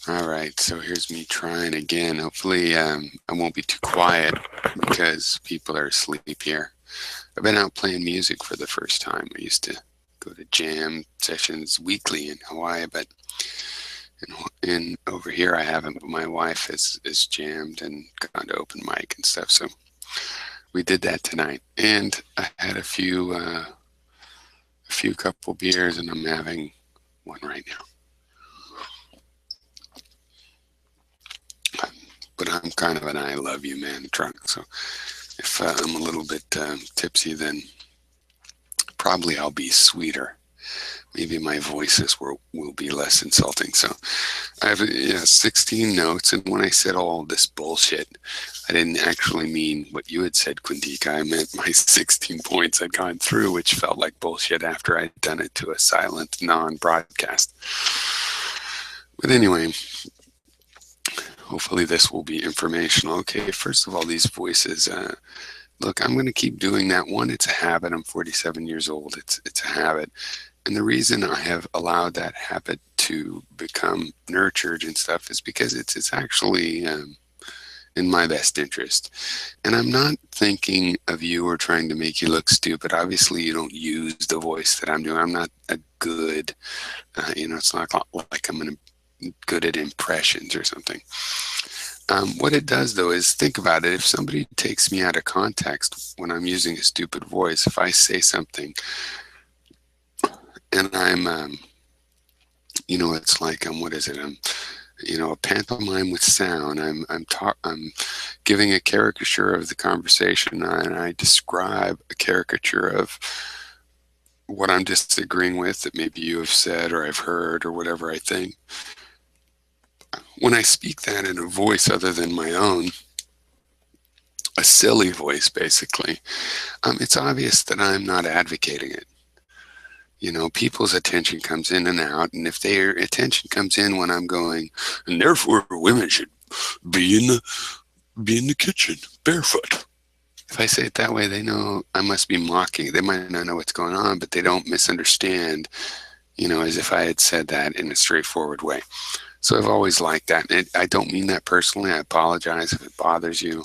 All right, so here's me trying again. Hopefully, I won't be too quiet because people are asleep here. I've been out playing music for the first time. I used to go to jam sessions weekly in Hawaii, but in over here I haven't. But my wife is jammed and gone to open mic and stuff. So we did that tonight, and I had a few couple beers, and I'm having one right now. But I'm kind of an I love you man drunk, so if I'm a little bit tipsy, then probably I'll be sweeter. Maybe my voices will be less insulting. So I have 16 notes, and when I said all this bullshit, I didn't actually mean what you had said, Quindika. I meant my 16 points I'd gone through, which felt like bullshit after I'd done it to a silent non-broadcast. But anyway, hopefully this will be informational. Okay, first of all, these voices. Look, I'm going to keep doing that. One, it's a habit. I'm 47 years old. It's a habit. And the reason I have allowed that habit to become nurtured and stuff is because it's actually in my best interest. And I'm not thinking of you or trying to make you look stupid. Obviously, you don't use the voice that I'm doing. I'm not a good, it's not like I'm good at impressions or something. What it does, though, is think about it. If somebody takes me out of context when I'm using a stupid voice, if I say something and it's like what is it? A pantomime with sound. I'm giving a caricature of the conversation, and I describe a caricature of what I'm disagreeing with that maybe you have said or I've heard or whatever I think. When I speak that in a voice other than my own, a silly voice basically, it's obvious that I'm not advocating it. People's attention comes in and out, and if their attention comes in when I'm going, and therefore women should be in the kitchen barefoot. If I say it that way, they know I must be mocking. They might not know what's going on, but they don't misunderstand, as if I had said that in a straightforward way. So I've always liked that. And I don't mean that personally. I apologize if it bothers you.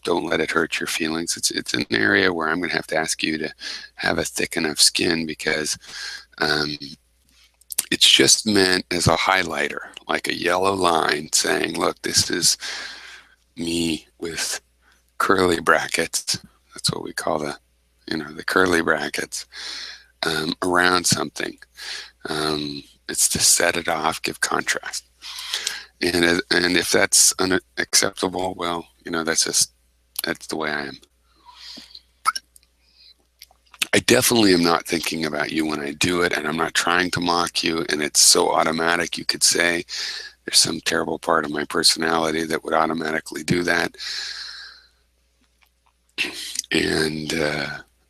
Don't let it hurt your feelings. It's an area where I'm going to have to ask you to have a thick enough skin because it's just meant as a highlighter, like a yellow line saying, look, this is me with curly brackets. That's what we call the curly brackets around something. It's to set it off, give contrast. And if that's unacceptable, well, that's the way I am. I definitely am not thinking about you when I do it, and I'm not trying to mock you, and it's so automatic. You could say there's some terrible part of my personality that would automatically do that. And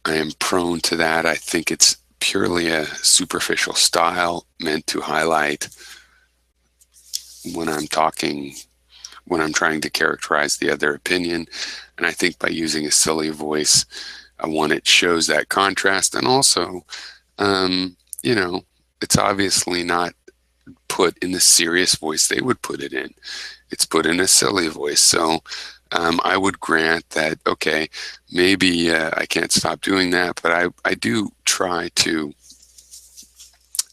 I am prone to that. I think it's purely a superficial style meant to highlight when I'm talking, when I'm trying to characterize the other opinion. And I think by using a silly voice, one, it shows that contrast. And also, it's obviously not put in the serious voice they would put it in. It's put in a silly voice. So I would grant that, okay, maybe I can't stop doing that, but I do try to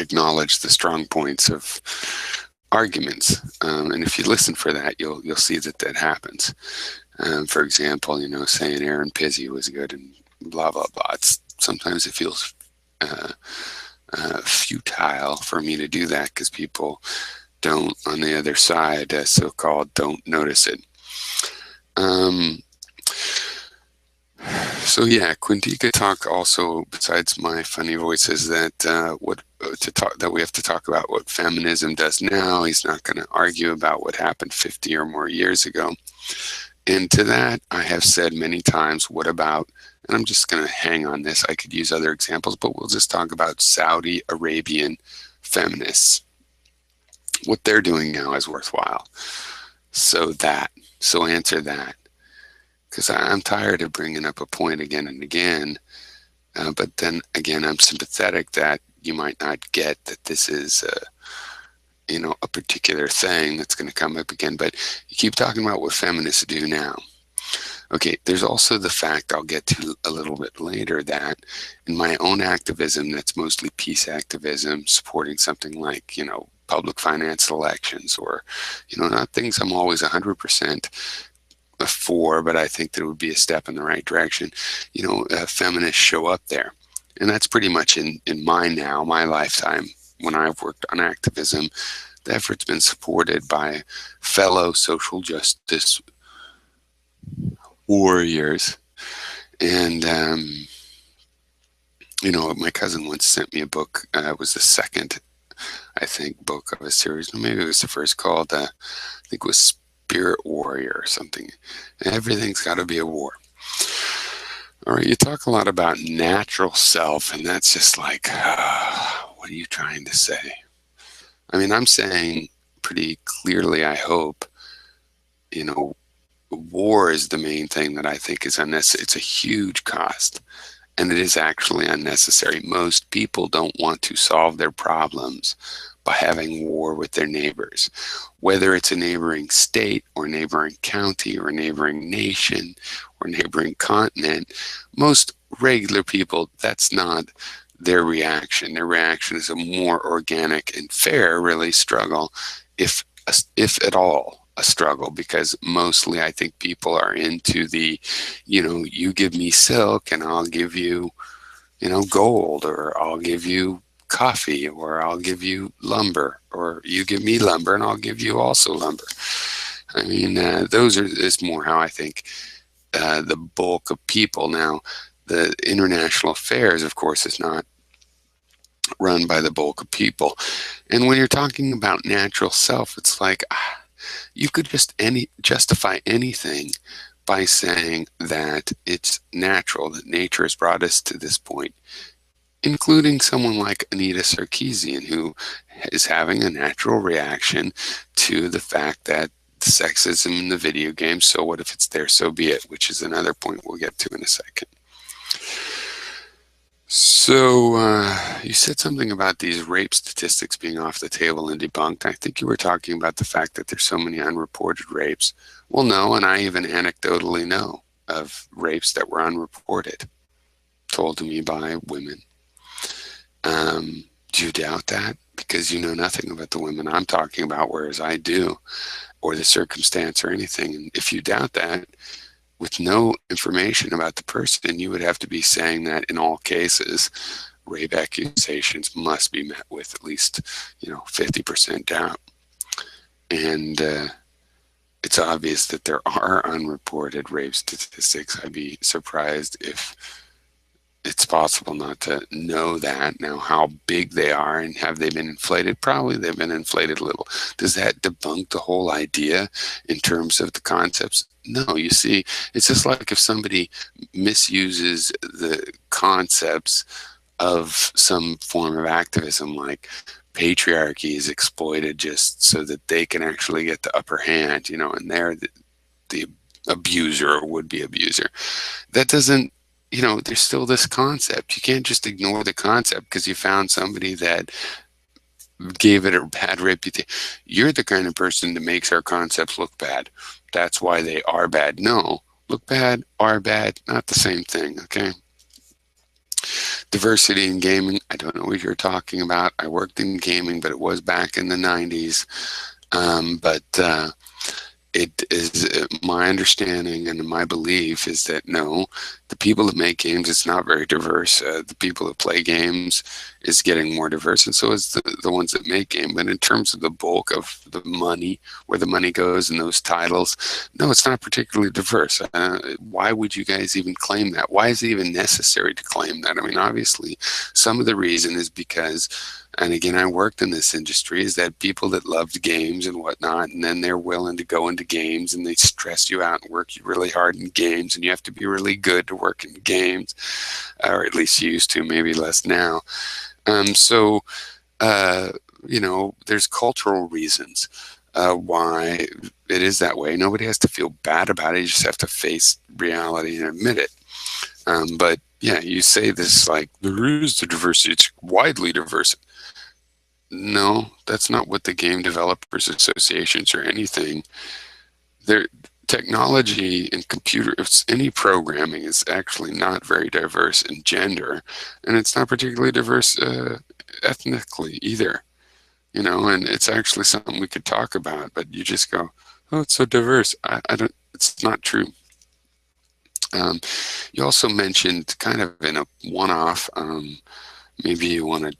acknowledge the strong points of arguments. And if you listen for that, you'll see that happens. For example, saying Aaron Pizzi was good and blah, blah, blah. Sometimes it feels futile for me to do that because people don't, on the other side, so-called, don't notice it. So yeah, Quindika talk also, besides my funny voices, that that we have to talk about what feminism does now. He's not going to argue about what happened 50 or more years ago. And to that, I have said many times, what about, and I'm just going to hang on this. I could use other examples, but we'll just talk about Saudi Arabian feminists. What they're doing now is worthwhile. So answer that. Because I'm tired of bringing up a point again and again. But then again, I'm sympathetic that you might not get that this is a particular thing that's going to come up again, but you keep talking about what feminists do now. Okay, there's also the fact I'll get to a little bit later that in my own activism, that's mostly peace activism, supporting something like, public finance elections, or, not things I'm always 100% for, but I think that it would be a step in the right direction. Feminists show up there. And that's pretty much in my lifetime, when I've worked on activism, the effort's been supported by fellow social justice warriors. And, my cousin once sent me a book. It was the second, I think, book of a series. Maybe it was the first, called, I think it was Spirit Warrior or something. Everything's got to be a war. All right, you talk a lot about natural self, and that's just like, what are you trying to say? I mean, I'm saying pretty clearly, I hope, war is the main thing that I think is unnecessary. It's a huge cost, and it is actually unnecessary. Most people don't want to solve their problems by having war with their neighbors, whether it's a neighboring state or neighboring county or neighboring nation or neighboring continent. Most regular people, that's not their reaction. Their reaction is a more organic and fair, really, struggle, if at all a struggle, because mostly I think people are into the, you give me silk and I'll give you, gold, or I'll give you coffee, or I'll give you lumber, or you give me lumber and I'll give you also lumber. I mean, is more how I think the bulk of people. Now, the international affairs, of course, is not run by the bulk of people. And when you're talking about natural self, it's like, you could just justify anything by saying that it's natural, that nature has brought us to this point, including someone like Anita Sarkeesian, who is having a natural reaction to the fact that sexism in the video game, so what if it's there, so be it, which is another point we'll get to in a second. So you said something about these rape statistics being off the table and debunked. I think you were talking about the fact that there's so many unreported rapes. Well, no, and I even anecdotally know of rapes that were unreported, told to me by women. Do you doubt that? Because you know nothing about the women I'm talking about, whereas I do, or the circumstance or anything. And if you doubt that, with no information about the person, you would have to be saying that in all cases, rape accusations must be met with at least, 50% doubt. And it's obvious that there are unreported rape statistics. I'd be surprised if it's possible not to know that. Now, how big they are and have they been inflated? Probably they've been inflated a little. Does that debunk the whole idea in terms of the concepts? No, you see, it's just like if somebody misuses the concepts of some form of activism, like patriarchy is exploited just so that they can actually get the upper hand, and they're the abuser or would-be abuser. That doesn't, there's still this concept. You can't just ignore the concept because you found somebody that gave it a bad reputation. You're the kind of person that makes our concepts look bad. That's why they are bad. No, look bad, are bad, not the same thing, okay? Diversity in gaming, I don't know what you're talking about. I worked in gaming, but it was back in the 90s. It is my understanding and my belief is that no, the people that make games, it's not very diverse. The people that play games is getting more diverse, and so is the ones that make games. But in terms of the bulk of the money, where the money goes in those titles, no, it's not particularly diverse. Why would you guys even claim that? Why is it even necessary to claim that? I mean, obviously, some of the reason is because, and again, I worked in this industry, is that people that loved games and whatnot, and then they're willing to go into games and they stress you out and work you really hard in games, and you have to be really good to work in games, or at least you used to, maybe less now. There's cultural reasons why it is that way. Nobody has to feel bad about it. You just have to face reality and admit it. But yeah, you say this like, there is the diversity, it's widely diverse. No, that's not what the Game Developers Associations or anything. Their technology and any programming is actually not very diverse in gender, and it's not particularly diverse ethnically either. And it's actually something we could talk about, but you just go, oh, it's so diverse. I don't, it's not true. Um, you also mentioned kind of in a one-off, maybe you want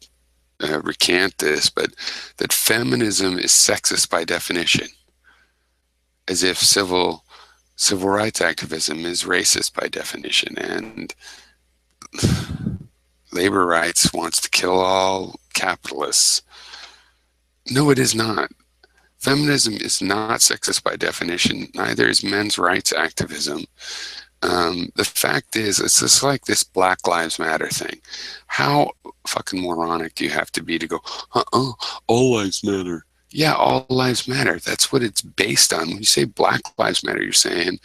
to recant this, but that feminism is sexist by definition, as if civil rights activism is racist by definition, and labor rights wants to kill all capitalists. No, it is not. Feminism is not sexist by definition. Neither is men's rights activism. The fact is, it's just like this Black Lives Matter thing. How fucking moronic do you have to be to go, all lives matter? Yeah, all lives matter. That's what it's based on. When you say Black Lives Matter, you're saying,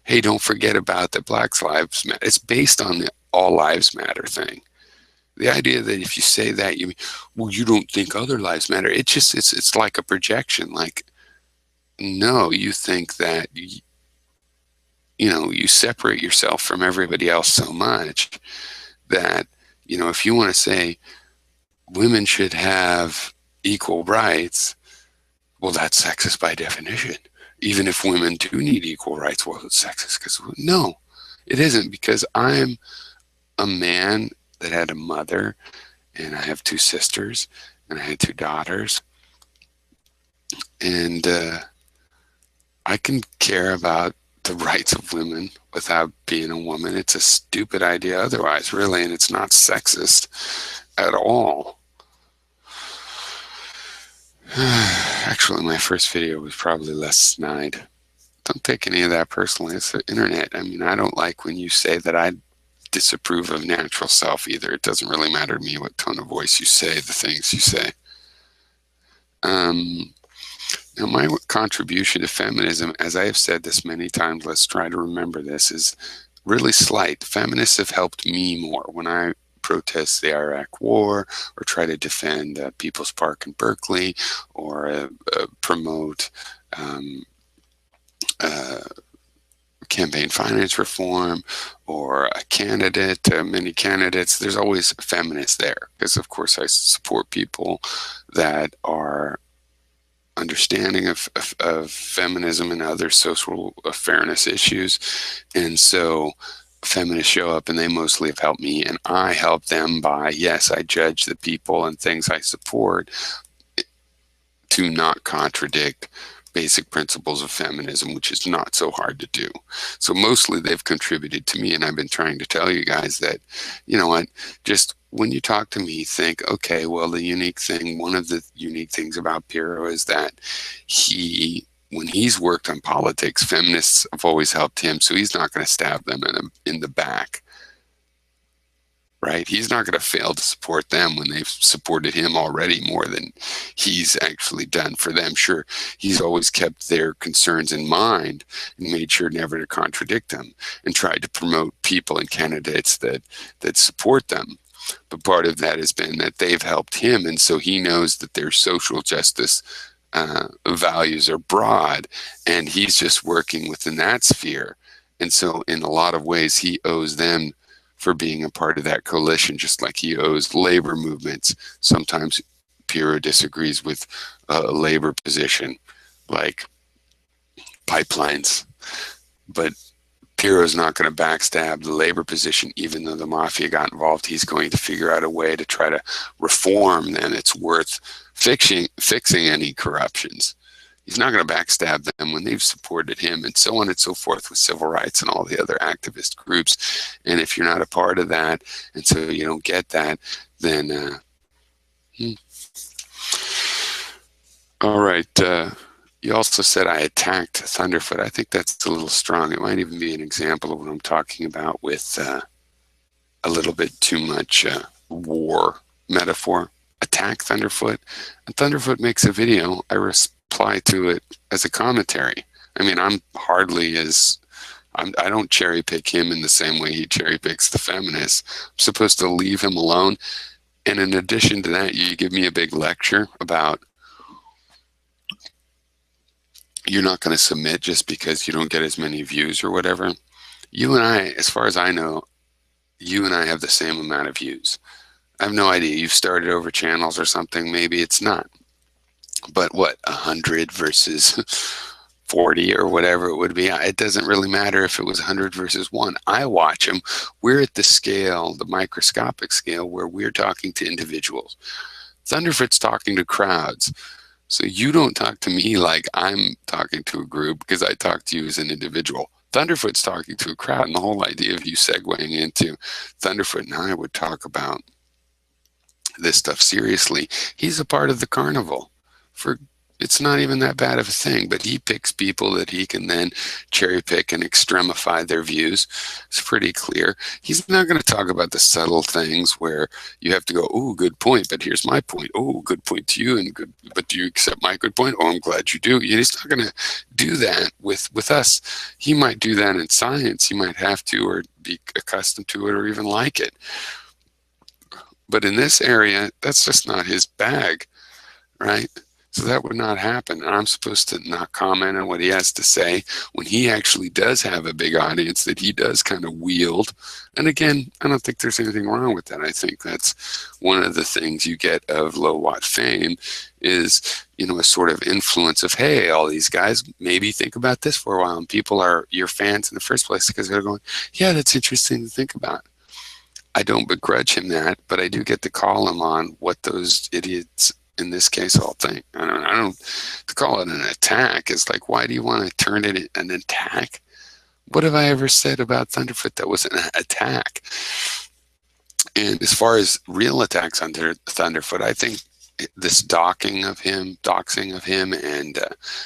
hey, don't forget about the Black Lives Matter. It's based on the all lives matter thing. The idea that if you say that, well, you don't think other lives matter. It's like a projection. Like, no, you think that you separate yourself from everybody else so much that, if you want to say women should have equal rights, well, that's sexist by definition. Even if women do need equal rights, well, it's sexist because no, it isn't, because I'm a man that had a mother, and I have two sisters, and I had two daughters, and I can care about the rights of women without being a woman. It's a stupid idea otherwise, really, and it's not sexist at all. Actually, my first video was probably less snide. Don't take any of that personally. It's the internet. I mean, I don't like when you say that I disapprove of natural self either. It doesn't really matter to me what tone of voice you say, the things you say. Now, my contribution to feminism, as I have said this many times, let's try to remember this, is really slight. Feminists have helped me more when I protest the Iraq War, or try to defend People's Park in Berkeley, or promote campaign finance reform, or a candidate, many candidates. There's always feminists there, because of course I support people that are understanding of feminism and other social fairness issues. And so feminists show up, and they mostly have helped me, and I help them by, yes, I judge the people and things I support to not contradict basic principles of feminism, which is not so hard to do. So mostly they've contributed to me, and I've been trying to tell you guys that, you know what, just when you talk to me, think, okay, well, one of the unique things about Piero is that when he's worked on politics, feminists have always helped him, so he's not going to stab them in the back. Right? He's not going to fail to support them when they've supported him already more than he's actually done for them. Sure, he's always kept their concerns in mind and made sure never to contradict them, and tried to promote people and candidates that support them. But part of that has been that they've helped him, and so he knows that their social justice values are broad, and he's just working within that sphere. And so in a lot of ways, he owes them for being a part of that coalition, just like he owes labor movements. Sometimes Piero disagrees with a labor position, like pipelines, but Piero's not going to backstab the labor position, even though the mafia got involved. He's going to figure out a way to try to reform them. It's worth fixing any corruptions. He's not going to backstab them when they've supported him, and so on and so forth with civil rights and all the other activist groups. And if you're not a part of that, and so you don't get that, then all right. You also said I attacked Thunderfoot. I think that's a little strong. It might even be an example of what I'm talking about with a little bit too much war metaphor. Attack Thunderfoot. And Thunderfoot makes a video. I reply to it as a commentary. I mean, I don't cherry pick him in the same way he cherry picks the feminists. I'm supposed to leave him alone. And in addition to that, you give me a big lecture about you're not going to submit just because you don't get as many views or whatever. You and I, as far as I know, you and I have the same amount of views. I have no idea. You've started over channels or something. Maybe it's not. But what, 100 versus 40 or whatever it would be, it doesn't really matter if it was 100 versus 1. I watch them. We're at the scale, the microscopic scale, where we're talking to individuals. Thunderfoot's talking to crowds. So you don't talk to me like I'm talking to a group because I talk to you as an individual. Thunderfoot's talking to a crowd, and the whole idea of you segueing into Thunderfoot and I would talk about this stuff seriously. He's a part of the carnival. It's not even that bad of a thing, but he picks people that he can then cherry pick and extremify their views. It's pretty clear. He's not going to talk about the subtle things where you have to go, oh, good point, but here's my point. Oh, good point to you, and good, but do you accept my good point? Oh, I'm glad you do. He's not going to do that with us. He might do that in science. He might have to, or be accustomed to it, or even like it. But in this area, that's just not his bag, right? So that would not happen. And I'm supposed to not comment on what he has to say when he actually does have a big audience that he does kind of wield. And again, I don't think there's anything wrong with that. I think that's one of the things you get of low watt fame is, a sort of influence of, hey, all these guys maybe think about this for a while. And people are your fans in the first place because they're going, yeah, that's interesting to think about. I don't begrudge him that, but I do get to call him on what those idiots in this case all think. I don't to call it an attack is like, why do you want to turn it an attack? What have I ever said about Thunderfoot that was an attack? And as far as real attacks on Thunderfoot, I think this doxing of him, and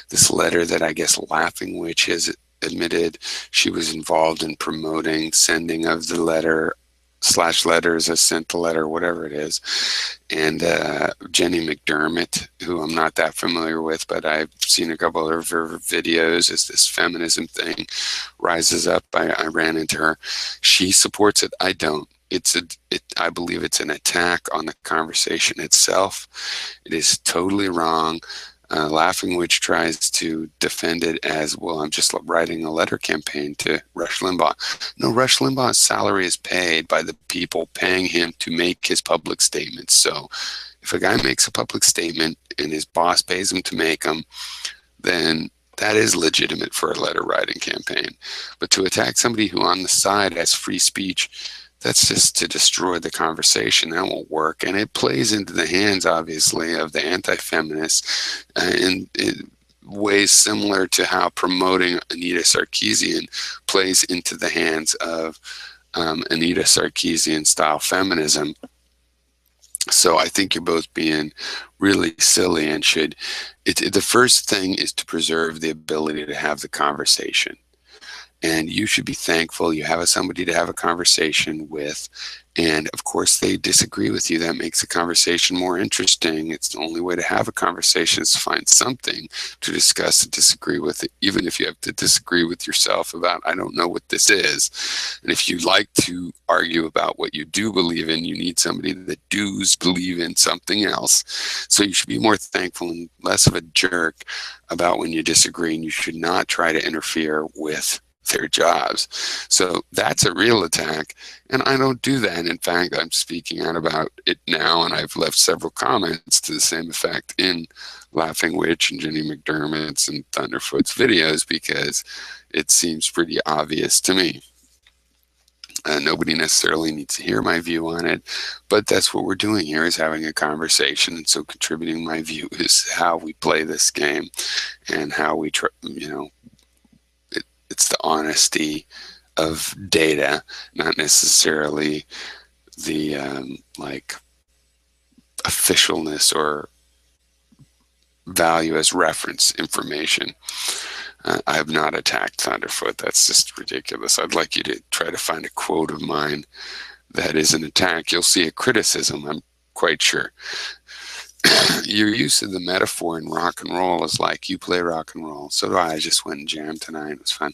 this letter that I guess Laughing Witch has admitted she was involved in promoting, sending of the letter / letters, I sent the letter, whatever it is. And Jenny McDermott, who I'm not that familiar with, but I've seen a couple of her videos as this feminism thing rises up. I ran into her. She supports it. I don't. I believe it's an attack on the conversation itself. It is totally wrong. Laughing Witch tries to defend it as, well, I'm just writing a letter campaign to Rush Limbaugh. No, Rush Limbaugh's salary is paid by the people paying him to make his public statements. So if a guy makes a public statement and his boss pays him to make them, then that is legitimate for a letter writing campaign. But to attack somebody who on the side has free speech, that's just to destroy the conversation. That won't work. And it plays into the hands, obviously, of the anti-feminists in ways similar to how promoting Anita Sarkeesian plays into the hands of Anita Sarkeesian-style feminism. So I think you're both being really silly and the first thing is to preserve the ability to have the conversation. And you should be thankful you have somebody to have a conversation with. And of course, they disagree with you. That makes the conversation more interesting. It's the only way to have a conversation is to find something to discuss and disagree with, even if you have to disagree with yourself about, I don't know what this is. And if you like to argue about what you do believe in, you need somebody that does believe in something else. So you should be more thankful and less of a jerk about when you disagree, and you should not try to interfere with their jobs. So that's a real attack, and I don't do that. In fact, I'm speaking out about it now, and I've left several comments to the same effect in Laughing Witch and Jenny McDermott's and Thunderfoot's videos because it seems pretty obvious to me. Nobody necessarily needs to hear my view on it, but that's what we're doing here, is having a conversation. And so contributing my view is how we play this game and how we try, it's the honesty of data, not necessarily the officialness or value as reference information. I have not attacked Thunderfoot. That's just ridiculous. I'd like you to try to find a quote of mine that is an attack. You'll see a criticism, I'm quite sure. Your use of the metaphor in rock and roll is like, you play rock and roll. So do I. I just went and jammed tonight. It was fun.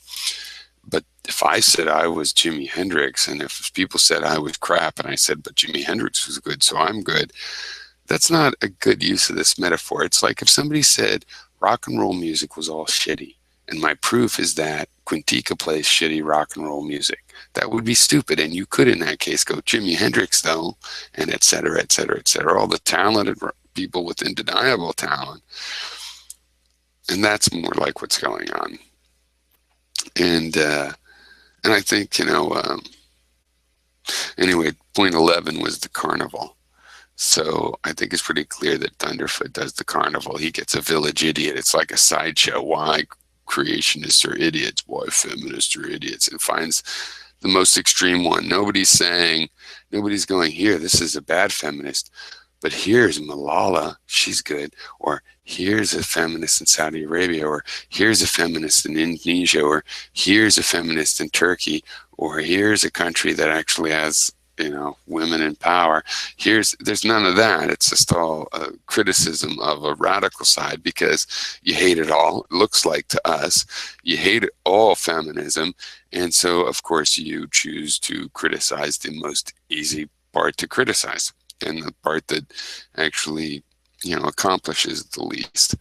But if I said I was Jimi Hendrix, and if people said I was crap, and I said, but Jimi Hendrix was good, so I'm good, that's not a good use of this metaphor. It's like if somebody said rock and roll music was all shitty, and my proof is that Quintica plays shitty rock and roll music. That would be stupid, and you could in that case go Jimi Hendrix though, and et cetera, et cetera, et cetera. All the talented people with undeniable talent, and that's more like what's going on. And I think, anyway, point 11 was the carnival. So I think it's pretty clear that Thunderfoot does the carnival. He gets a village idiot. It's like a sideshow. Why creationists are idiots? Why feminists are idiots? And finds the most extreme one. Nobody's going, here, this is a bad feminist. But here's Malala, she's good. Or here's a feminist in Saudi Arabia. Or here's a feminist in Indonesia. Or here's a feminist in Turkey. Or here's a country that actually has, women in power. There's none of that. It's just all a criticism of a radical side because you hate it all. It looks like to us, you hate all feminism. And so, of course, you choose to criticize the most easy part to criticize, and the part that actually, accomplishes the least.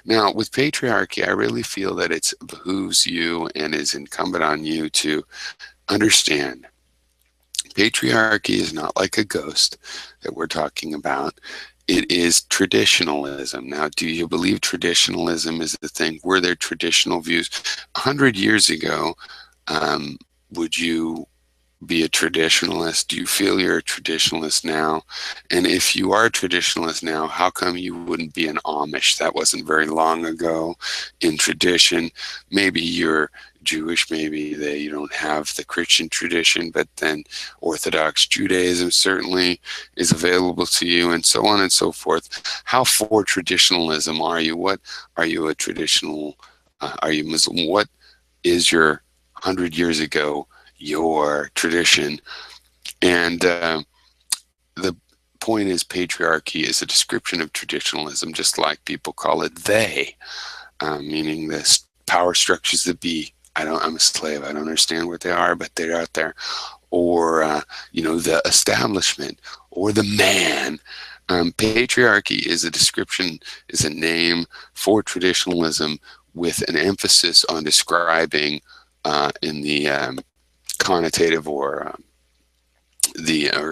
Now, with patriarchy, I really feel that it behooves you and is incumbent on you to understand patriarchy is not like a ghost that we're talking about. It is traditionalism. Now, do you believe traditionalism is the thing? Were there traditional views? 100 years ago, would you be a traditionalist? Do you feel you're a traditionalist now? And if you are a traditionalist now, how come you wouldn't be an Amish? That wasn't very long ago in tradition. Maybe you're Jewish, maybe you don't have the Christian tradition, but then Orthodox Judaism certainly is available to you, and so on and so forth. How for traditionalism are you? What are you a traditional? Are you Muslim? What is your 100 years ago your tradition? And the point is, patriarchy is a description of traditionalism, just like people call it they, meaning the power structures that be. I'm a slave. I don't understand what they are, but they're out there. Or, the establishment or the man. Patriarchy is a description, is a name for traditionalism with an emphasis on describing in the connotative or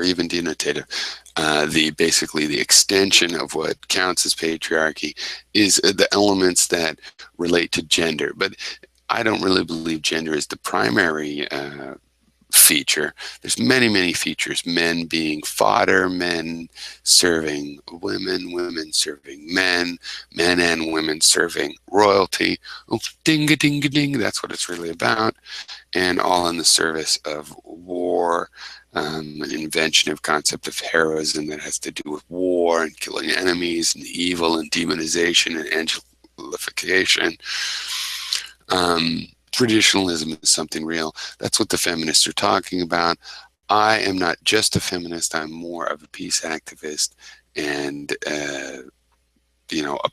even denotative, basically the extension of what counts as patriarchy is the elements that relate to gender. But I don't really believe gender is the primary feature. There's many, many features. Men being fodder, men serving women, women serving men, men and women serving royalty. Oh, ding-a-ding-a-ding, that's what it's really about. And all in the service of war, an invention of concept of heroism that has to do with war and killing enemies and evil and demonization and angelification. Traditionalism is something real. That's what the feminists are talking about. I am not just a feminist. I'm more of a peace activist and, a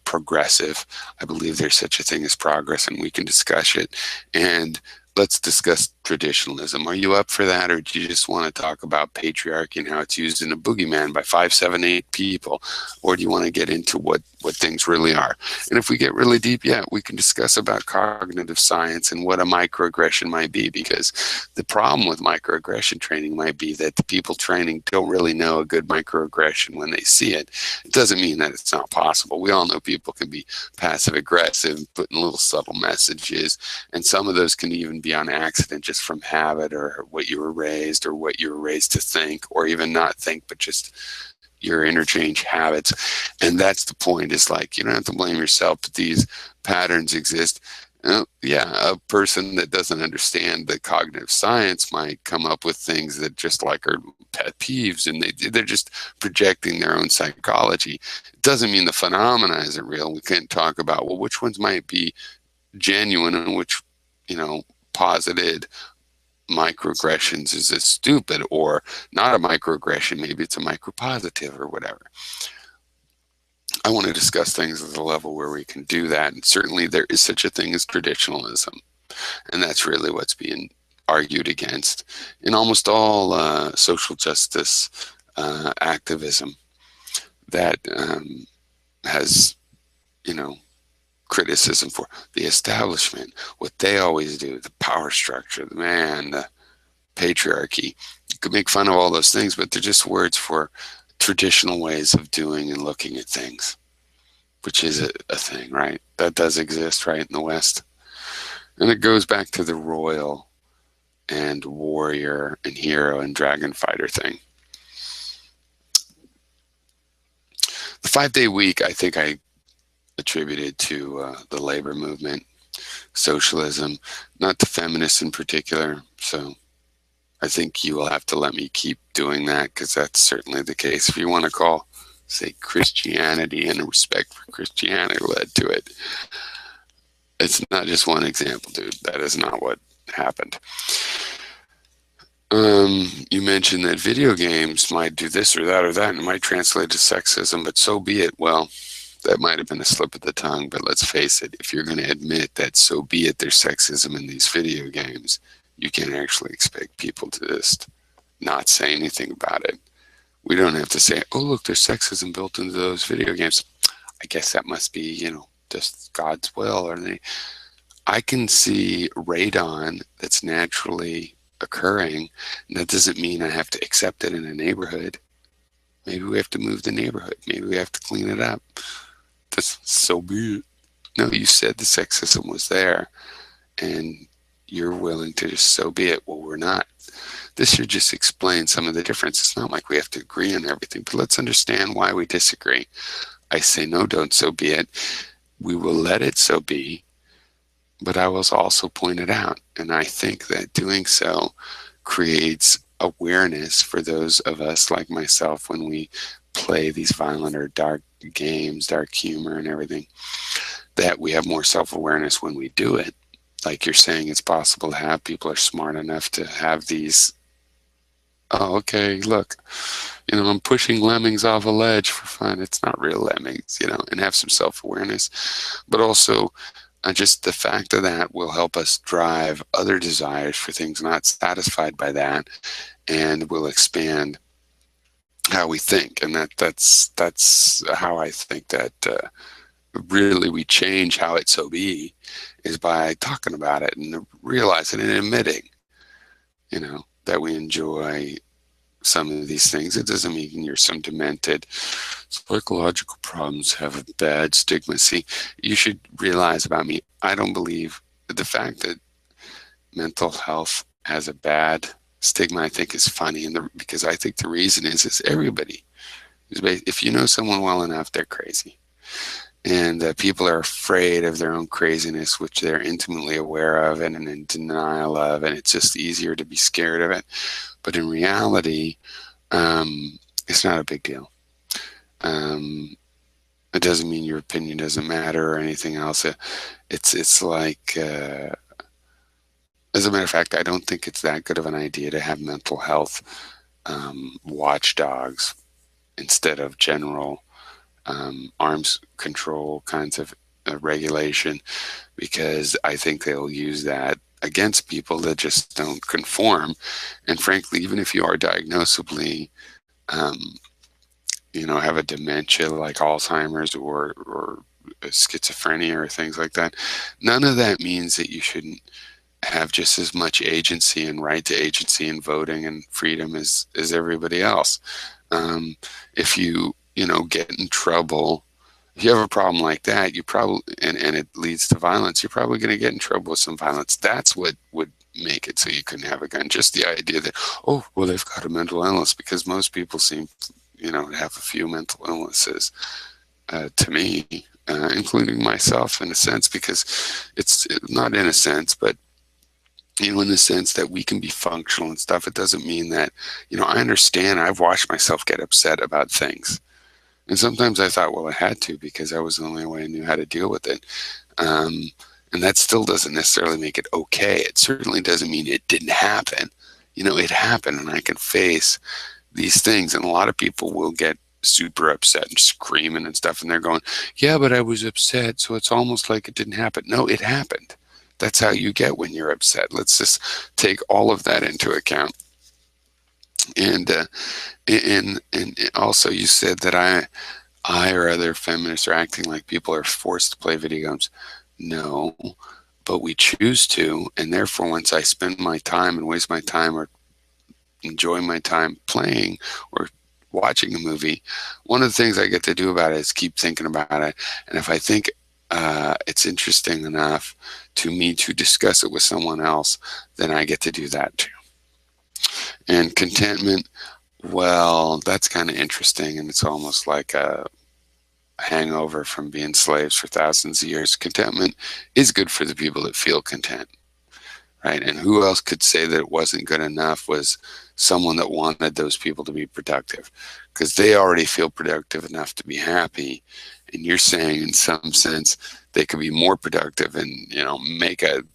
progressive. I believe there's such a thing as progress, and we can discuss it. And let's discuss traditionalism. Are you up for that, or do you just want to talk about patriarchy and how it's used in a boogeyman by 5, 7, 8 people? Or do you want to get into what things really are? And if we get really deep, yeah, we can discuss about cognitive science and what a microaggression might be, because the problem with microaggression training might be that the people training don't really know a good microaggression when they see it. It doesn't mean that it's not possible. We all know people can be passive aggressive, putting little subtle messages, and some of those can even be on accident, just from habit or what you were raised to think, or even not think, but just your interchange habits. And that's the point. Is like, you don't have to blame yourself, but these patterns exist. Yeah, a person that doesn't understand the cognitive science might come up with things that just like are pet peeves, and they're just projecting their own psychology. It doesn't mean the phenomena isn't real. We can't talk about, well, which ones might be genuine and which, posited microaggressions is it stupid, or not a microaggression, maybe it's a micropositive or whatever. I want to discuss things at a level where we can do that, and certainly there is such a thing as traditionalism, and that's really what's being argued against in almost all social justice activism that has, you know, criticism for the establishment, what they always do, the power structure, the man, the patriarchy. You could make fun of all those things, but they're just words for traditional ways of doing and looking at things, which is a thing, right? That does exist, right, in the West. And it goes back to the royal and warrior and hero and dragon fighter thing. The 5-day week, I think I attributed to the labor movement, socialism, not to feminists in particular. So I think you will have to let me keep doing that, because that's certainly the case. If you want to call, say, Christianity and respect for Christianity led to it, it's not just one example, dude. That is not what happened. You mentioned that video games might do this or that or that, and it might translate to sexism, but so be it. Well, that might have been a slip of the tongue, but let's face it, if you're going to admit that so be it, there's sexism in these video games, you can't actually expect people to just not say anything about it. We don't have to say, oh, look, there's sexism built into those video games. I guess that must be, you know, just God's will. Or I can see radon that's naturally occurring, and that doesn't mean I have to accept it in a neighborhood. Maybe we have to move the neighborhood. Maybe we have to clean it up. That's so be it. No, you said the sexism was there, and you're willing to just so be it. Well, we're not. This should just explain some of the difference. It's not like we have to agree on everything, but let's understand why we disagree. I say, no, don't so be it. We will let it so be, but I will also point it out. And I think that doing so creates awareness for those of us like myself when we play these violent or dark games, dark humor and everything, that we have more self-awareness when we do it. Like you're saying, it's possible to have people are smart enough to have these, oh, okay, look, you know, I'm pushing lemmings off a ledge for fun. It's not real lemmings, you know, and have some self-awareness. But also, just the fact of that will help us drive other desires for things not satisfied by that, and will expand how we think. And that's how I think that really we change how it so be, is by talking about it and realizing and admitting, you know, that we enjoy some of these things. It doesn't mean you're some demented. Psychological problems have a bad stigma. See, you should realize about me, I don't believe the fact that mental health has a bad stigma, I think is funny, and because I think the reason is everybody, if you know someone well enough, they're crazy. And people are afraid of their own craziness, which they're intimately aware of and in denial of, and it's just easier to be scared of it. But in reality, it's not a big deal. It doesn't mean your opinion doesn't matter or anything else. It's like, as a matter of fact, I don't think it's that good of an idea to have mental health watchdogs instead of general arms control kinds of regulation, because I think they'll use that against people that just don't conform. And frankly, even if you are diagnosably, you know, have a dementia like Alzheimer's or schizophrenia or things like that, none of that means that you shouldn't have just as much agency and right to agency and voting and freedom as everybody else. If you know, get in trouble, if you have a problem like that, you probably, and it leads to violence, you're probably going to get in trouble with some violence. That's what would make it so you couldn't have a gun. Just the idea that, oh, well, they've got a mental illness, because most people seem, you know, to have a few mental illnesses, to me, including myself in a sense, because it's not in a sense, but you know, in the sense that we can be functional and stuff. It doesn't mean that, you know, I understand. I've watched myself get upset about things. And sometimes I thought, well, I had to, because that was the only way I knew how to deal with it. And that still doesn't necessarily make it okay. It certainly doesn't mean it didn't happen. You know, it happened, and I can face these things. And a lot of people will get super upset and screaming and stuff, and they're going, yeah, but I was upset, so it's almost like it didn't happen. No, it happened. That's how you get when you're upset. Let's just take all of that into account. And also, you said that I or other feminists are acting like people are forced to play video games. No, but we choose to, and therefore, once I spend my time and waste my time or enjoy my time playing or watching a movie, one of the things I get to do about it is keep thinking about it. And if I think it's interesting enough to me to discuss it with someone else, then I get to do that too. And contentment, well, that's kind of interesting, and it's almost like a hangover from being slaves for thousands of years. Contentment is good for the people that feel content, right? And who else could say that it wasn't good enough was someone that wanted those people to be productive, because they already feel productive enough to be happy. And you're saying, in some sense, they could be more productive and, make the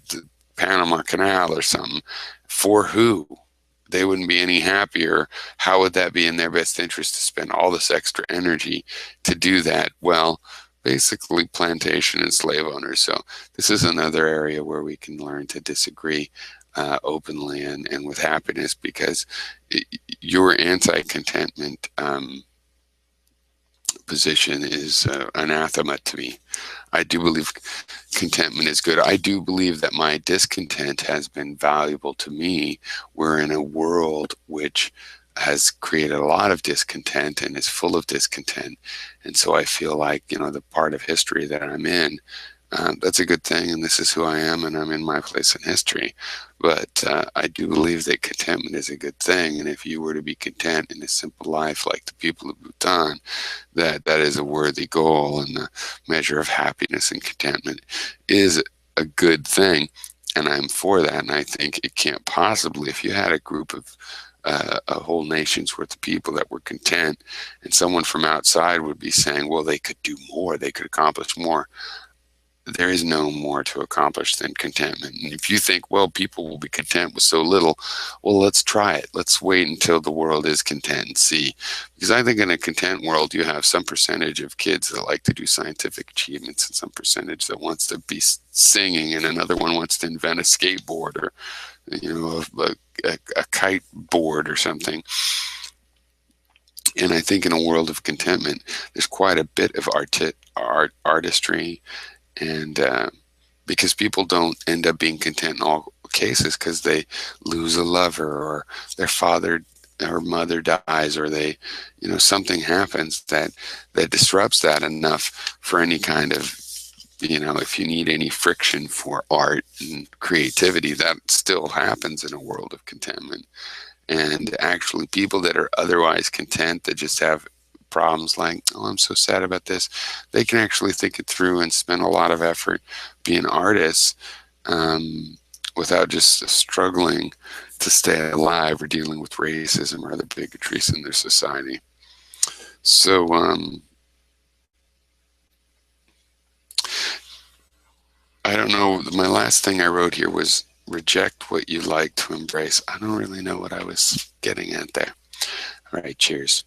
Panama Canal or something. For who? They wouldn't be any happier. How would that be in their best interest to spend all this extra energy to do that? Well, basically plantation and slave owners. So this is another area where we can learn to disagree openly and with happiness, because your anti-contentment position is anathema to me. I do believe contentment is good. I do believe that my discontent has been valuable to me. We're in a world which has created a lot of discontent and is full of discontent. And so I feel like, the part of history that I'm in, that's a good thing, and this is who I am, and I'm in my place in history. But I do believe that contentment is a good thing, and if you were to be content in a simple life like the people of Bhutan, that is a worthy goal, and the measure of happiness and contentment is a good thing, and I'm for that. And I think it can't possibly, if you had a group of a whole nation's worth of people that were content, and someone from outside would be saying, well, they could do more, they could accomplish more. There is no more to accomplish than contentment. And if you think, well, people will be content with so little, well, let's try it. Let's wait until the world is content and see. Because I think in a content world, you have some percentage of kids that like to do scientific achievements, and some percentage that wants to be singing, and another one wants to invent a skateboard or, a kite board or something. And I think in a world of contentment, there's quite a bit of artistry, and because people don't end up being content in all cases because they lose a lover, or their father or mother dies, or they, something happens that disrupts that enough for any kind of, if you need any friction for art and creativity, that still happens in a world of contentment. And actually, people that are otherwise content, that just have problems like, oh, I'm so sad about this, they can actually think it through and spend a lot of effort being artists without just struggling to stay alive or dealing with racism or other bigotries in their society. So I don't know, my last thing I wrote here was reject what you like to embrace. I don't really know what I was getting at there. All right, cheers.